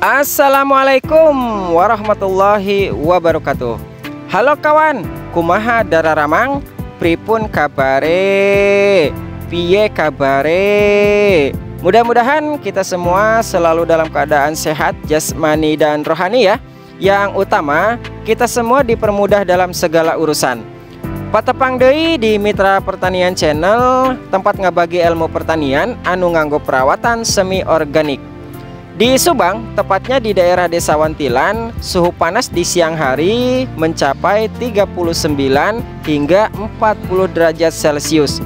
Assalamualaikum warahmatullahi wabarakatuh. Halo kawan, kumaha dararamang, pripun kabare, piye kabare. Mudah-mudahan kita semua selalu dalam keadaan sehat jasmani dan rohani ya. Yang utama, kita semua dipermudah dalam segala urusan. Patepang deui di Mitra Pertanian Channel, tempat ngabagi ilmu pertanian anu nganggo perawatan semi organik. Di Subang, tepatnya di daerah Desa Wantilan, suhu panas di siang hari mencapai 39 hingga 40 derajat Celcius.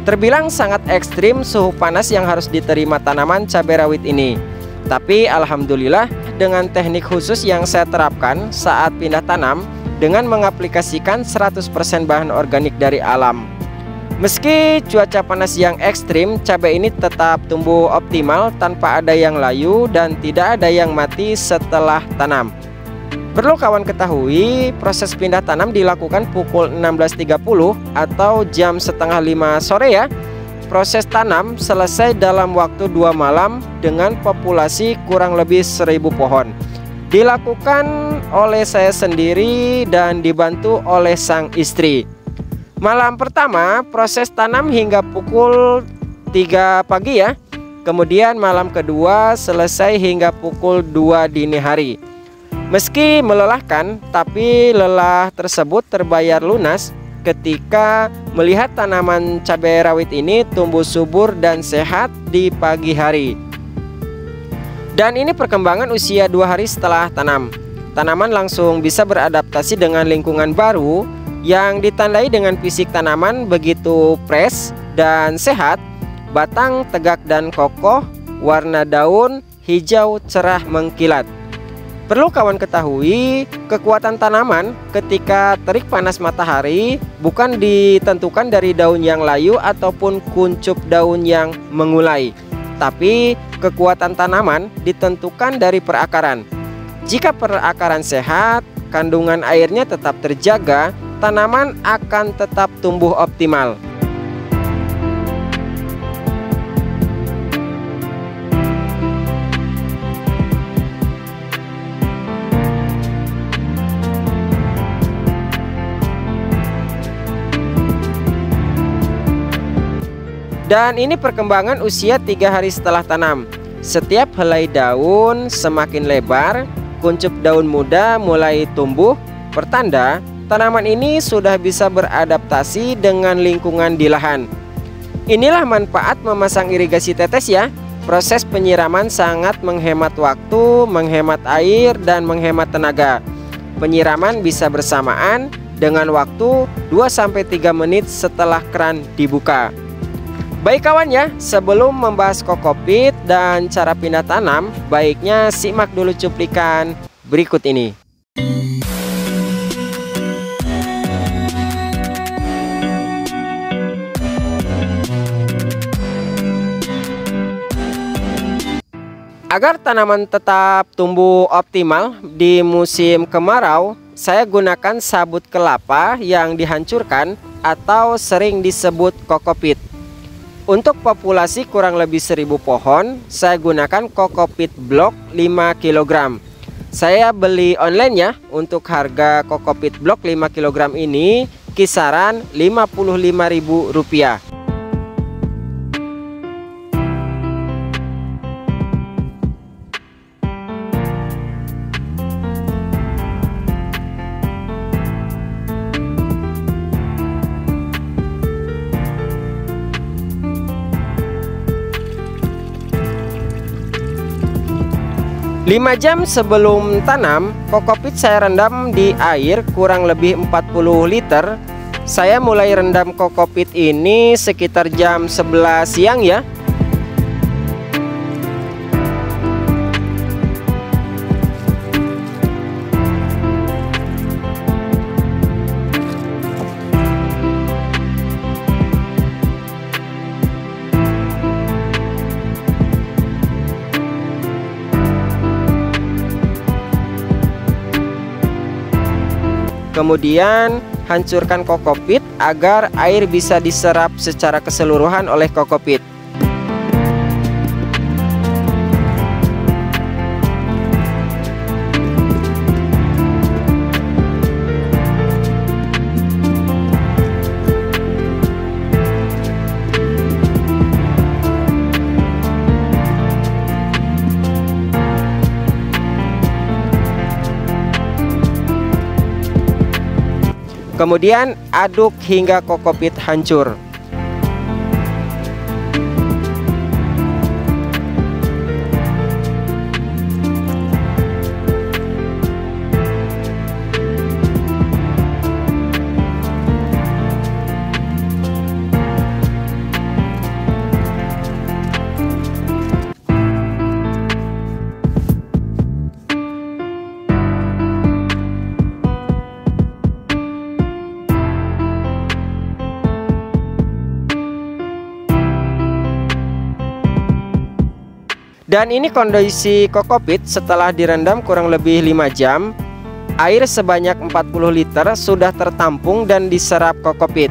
Terbilang sangat ekstrim suhu panas yang harus diterima tanaman cabai rawit ini. Tapi alhamdulillah dengan teknik khusus yang saya terapkan saat pindah tanam dengan mengaplikasikan 100% bahan organik dari alam. Meski cuaca panas yang ekstrim, cabai ini tetap tumbuh optimal tanpa ada yang layu dan tidak ada yang mati setelah tanam. Perlu kawan ketahui, proses pindah tanam dilakukan pukul 16.30 atau jam setengah 5 sore ya. Proses tanam selesai dalam waktu 2 malam dengan populasi kurang lebih 1000 pohon. Dilakukan oleh saya sendiri dan dibantu oleh sang istri. Malam pertama proses tanam hingga pukul 3 pagi ya. Kemudian malam kedua selesai hingga pukul 2 dini hari. Meski melelahkan, tapi lelah tersebut terbayar lunas ketika melihat tanaman cabai rawit ini tumbuh subur dan sehat di pagi hari. Dan ini perkembangan usia 2 hari setelah tanam. Tanaman langsung bisa beradaptasi dengan lingkungan baru yang ditandai dengan fisik tanaman begitu fresh dan sehat, batang tegak dan kokoh, warna daun hijau cerah mengkilat. Perlu kawan ketahui, kekuatan tanaman ketika terik panas matahari bukan ditentukan dari daun yang layu ataupun kuncup daun yang mengulai, tapi kekuatan tanaman ditentukan dari perakaran. Jika perakaran sehat, kandungan airnya tetap terjaga, tanaman akan tetap tumbuh optimal. Dan ini perkembangan usia 3 hari setelah tanam. Setiap helai daun semakin lebar, kuncup daun muda mulai tumbuh, pertanda tanaman ini sudah bisa beradaptasi dengan lingkungan di lahan. Inilah manfaat memasang irigasi tetes ya. Proses penyiraman sangat menghemat waktu, menghemat air, dan menghemat tenaga. Penyiraman bisa bersamaan dengan waktu 2-3 menit setelah keran dibuka. Baik kawan ya, sebelum membahas kokopit dan cara pindah tanam, baiknya simak dulu cuplikan berikut ini. Agar tanaman tetap tumbuh optimal di musim kemarau, saya gunakan sabut kelapa yang dihancurkan atau sering disebut kokopit. Untuk populasi kurang lebih 1000 pohon, saya gunakan kokopit blok 5 kg. Saya beli online ya. Untuk harga kokopit blok 5 kg ini kisaran Rp55.000. 5 jam sebelum tanam, kokopit saya rendam di air kurang lebih 40 liter. Saya mulai rendam kokopit ini sekitar jam 11 siang ya. Kemudian hancurkan kokopit agar air bisa diserap secara keseluruhan oleh kokopit. Kemudian aduk hingga kokopit hancur. Dan ini kondisi kokopit setelah direndam kurang lebih 5 jam. Air sebanyak 40 liter sudah tertampung dan diserap kokopit.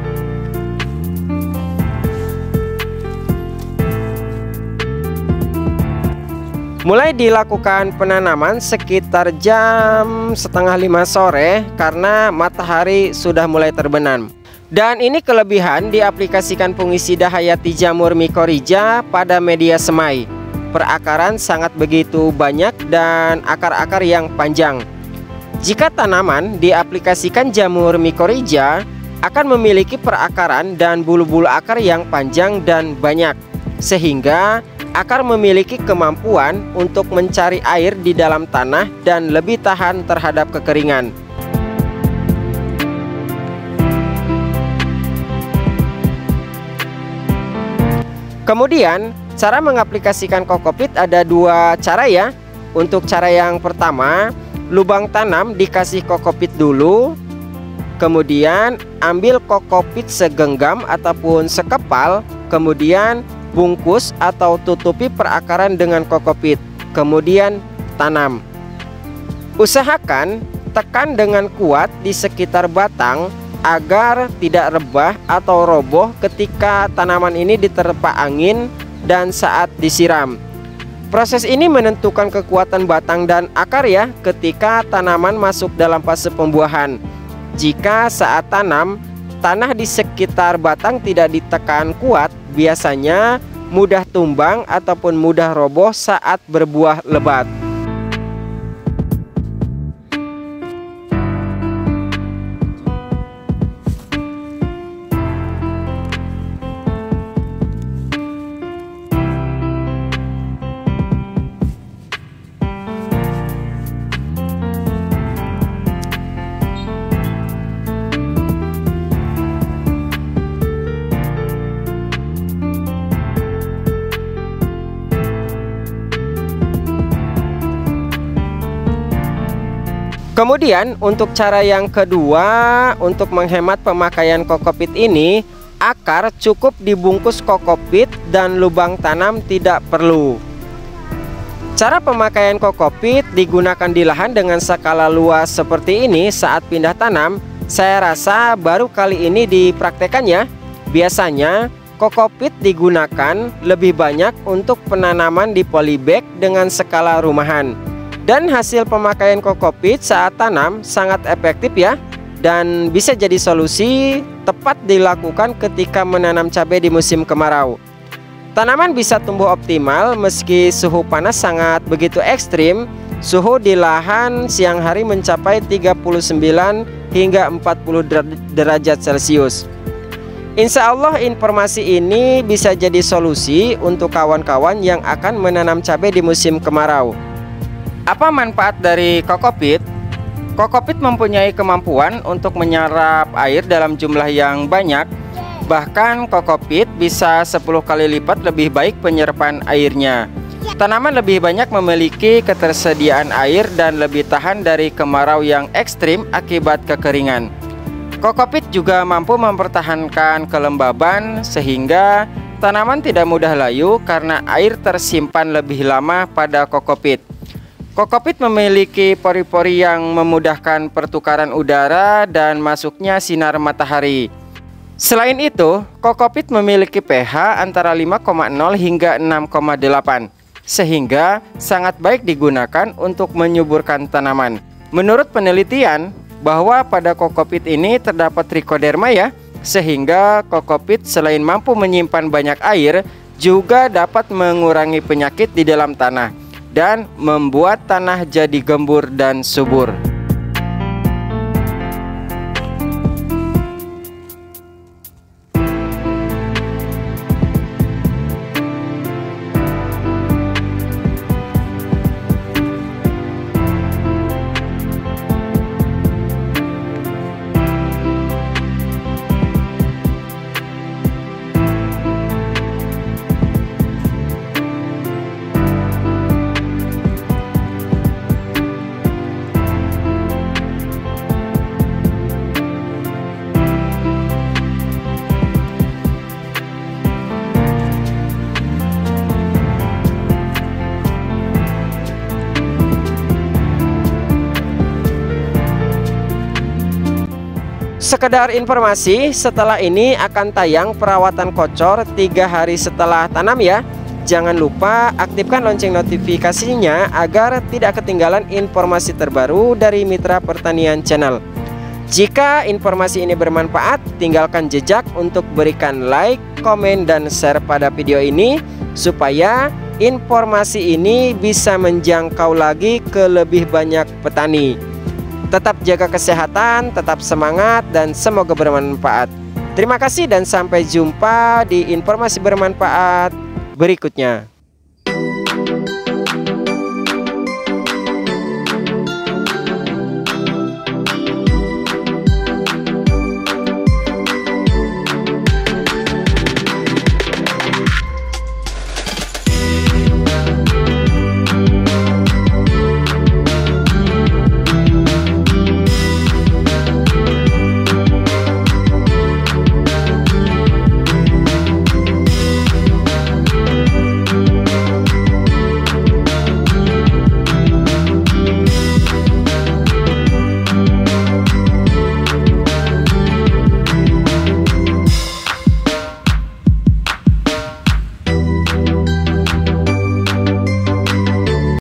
Mulai dilakukan penanaman sekitar jam setengah 5 sore karena matahari sudah mulai terbenam. Dan ini kelebihan diaplikasikan fungisida hayati jamur mycorrhiza pada media semai. Perakaran sangat begitu banyak dan akar-akar yang panjang. Jika tanaman diaplikasikan jamur mycorrhiza akan memiliki perakaran dan bulu-bulu akar yang panjang dan banyak, sehingga akar memiliki kemampuan untuk mencari air di dalam tanah dan lebih tahan terhadap kekeringan. Kemudian cara mengaplikasikan kokopit ada 2 cara ya. Untuk cara yang pertama, lubang tanam dikasih kokopit dulu. Kemudian ambil kokopit segenggam ataupun sekepal. Kemudian bungkus atau tutupi perakaran dengan kokopit. Kemudian tanam. Usahakan tekan dengan kuat di sekitar batang agar tidak rebah atau roboh ketika tanaman ini diterpa angin dan saat disiram. Proses ini menentukan kekuatan batang dan akar ya ketika tanaman masuk dalam fase pembuahan. Jika saat tanam, tanah di sekitar batang tidak ditekan kuat, biasanya mudah tumbang ataupun mudah roboh saat berbuah lebat. Kemudian untuk cara yang kedua, untuk menghemat pemakaian kokopit ini, akar cukup dibungkus kokopit dan lubang tanam tidak perlu. Cara pemakaian kokopit digunakan di lahan dengan skala luas seperti ini saat pindah tanam, saya rasa baru kali ini dipraktekkan ya. Biasanya kokopit digunakan lebih banyak untuk penanaman di polybag dengan skala rumahan. Dan hasil pemakaian kokopit saat tanam sangat efektif ya, dan bisa jadi solusi tepat dilakukan ketika menanam cabai di musim kemarau. Tanaman bisa tumbuh optimal meski suhu panas sangat begitu ekstrim. Suhu di lahan siang hari mencapai 39 hingga 40 derajat Celcius. Insya Allah informasi ini bisa jadi solusi untuk kawan-kawan yang akan menanam cabai di musim kemarau. Apa manfaat dari kokopit? Kokopit mempunyai kemampuan untuk menyerap air dalam jumlah yang banyak. Bahkan kokopit bisa 10 kali lipat lebih baik penyerapan airnya. Tanaman lebih banyak memiliki ketersediaan air dan lebih tahan dari kemarau yang ekstrim akibat kekeringan. Kokopit juga mampu mempertahankan kelembaban sehingga tanaman tidak mudah layu karena air tersimpan lebih lama pada kokopit. Kokopit memiliki pori-pori yang memudahkan pertukaran udara dan masuknya sinar matahari. Selain itu, kokopit memiliki pH antara 5,0 hingga 6,8, sehingga sangat baik digunakan untuk menyuburkan tanaman. Menurut penelitian, bahwa pada kokopit ini terdapat trichoderma ya, sehingga kokopit selain mampu menyimpan banyak air, juga dapat mengurangi penyakit di dalam tanah dan membuat tanah jadi gembur dan subur. Sekedar informasi, setelah ini akan tayang perawatan kocor 3 hari setelah tanam ya. Jangan lupa aktifkan lonceng notifikasinya agar tidak ketinggalan informasi terbaru dari Mitra Pertanian Channel. Jika informasi ini bermanfaat, tinggalkan jejak untuk berikan like, komen, dan share pada video ini supaya informasi ini bisa menjangkau lagi ke lebih banyak petani. Tetap jaga kesehatan, tetap semangat, dan semoga bermanfaat. Terima kasih dan sampai jumpa di informasi bermanfaat berikutnya.